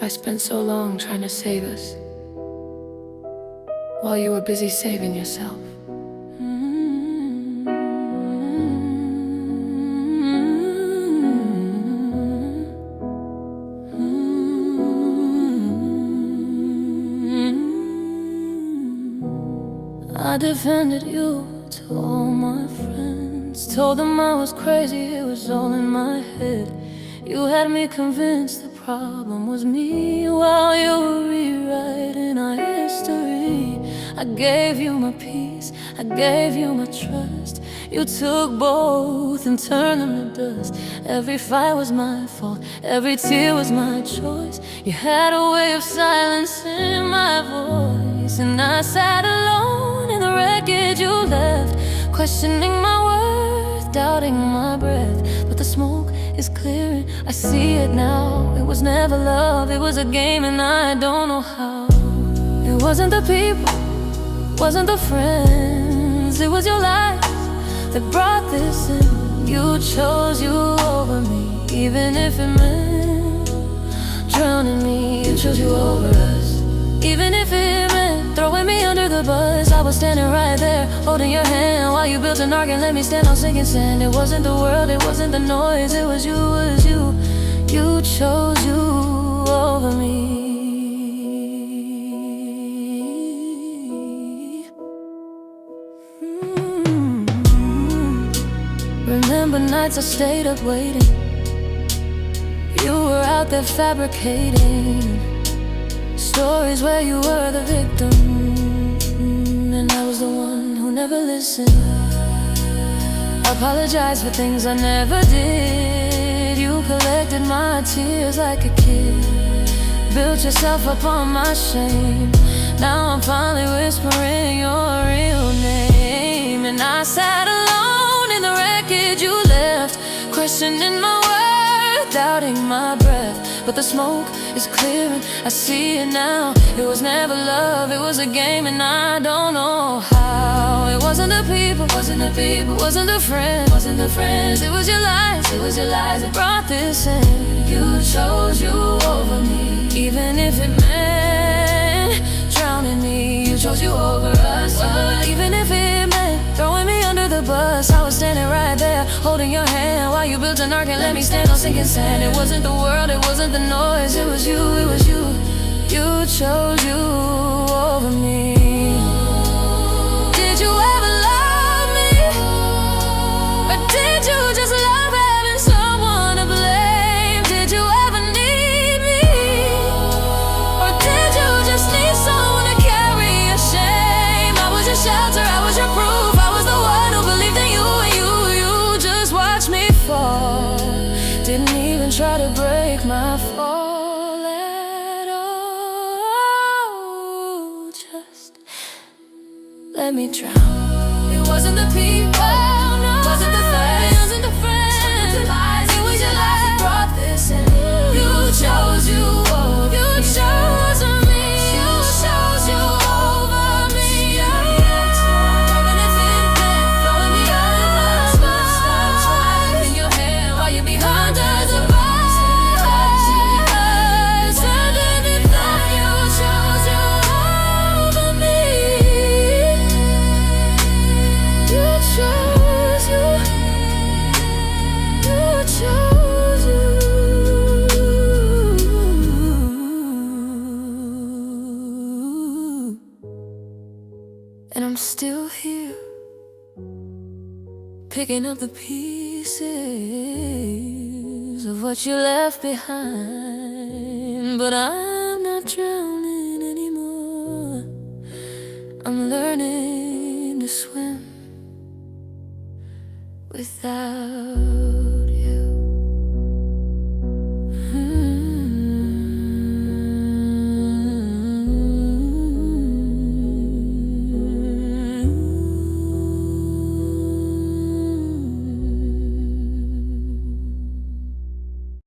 I spent so long trying to save us, while you were busy saving yourself. I defended you to all my friends, told them I was crazy, it was all in my head. You had me convinced the problem was me, while you were rewriting our history. I gave you my peace, I gave you my trust. You took both and turned them to dust. Every fight was my fault, every tear was my choice. You had a way of silencing my voice, and I sat alone in the wreckage you left, questioning my worth, doubting my breath. But the smoke is clearing, I see it now. It was never love, it was a game, and I don't know how. It wasn't the people, wasn't the friends, it was your lies that brought this in. You chose you over me, even if it meant drowning me. You chose you over us, even if it meant throwing me under the bus. I was standing right there, holding your hand, while you built an ark and let me stand on sinking sand. It wasn't the world, it wasn't the noise, it was you, it was you. You chose you over me. Remember nights I stayed up waiting. You were out there fabricating stories where you were the victim, and I was the one who never listened. Apologized for things I never did. You collected my tears like a kid, built yourself up on my shame. Now I'm finally whispering your real name, and I sat alone in the wreckage you left, questioning my worth, doubting my breath. But the smoke is clearing, I see it now. It was never love, it was a game, and I don't know how. It wasn't the people, wasn't the people, wasn't the friends, wasn't the friends. It was your lies, it was your lies that brought this in. You chose you over me, even if it meant drowning me. You chose you over us, even if it meant throwing me under the bus. I was standing right there, holding your hand, while you built an ark and let me stand on sinking sand. It wasn't the world, it wasn't the noise, it was you, it was you. You chose you over me. Did you ever love me? Or did you just love having someone to blame? Did you ever need me? Or did you just need someone to carry your shame? I was your shelter, I was your proof, I was the one who believed in you, and you just watched me fall. Didn't even try to break my fall at all. Just let me drown. It wasn't the people, no, wasn't the thugs, wasn't the friends, it was your lies that brought this in. You chose you over, you chose me, you chose you over me. Even if it meant throwing me under the bus, in your hand while you behind the bus. And I'm still here, picking up the pieces of what you left behind. But I'm not drowning anymore, I'm learning to swim without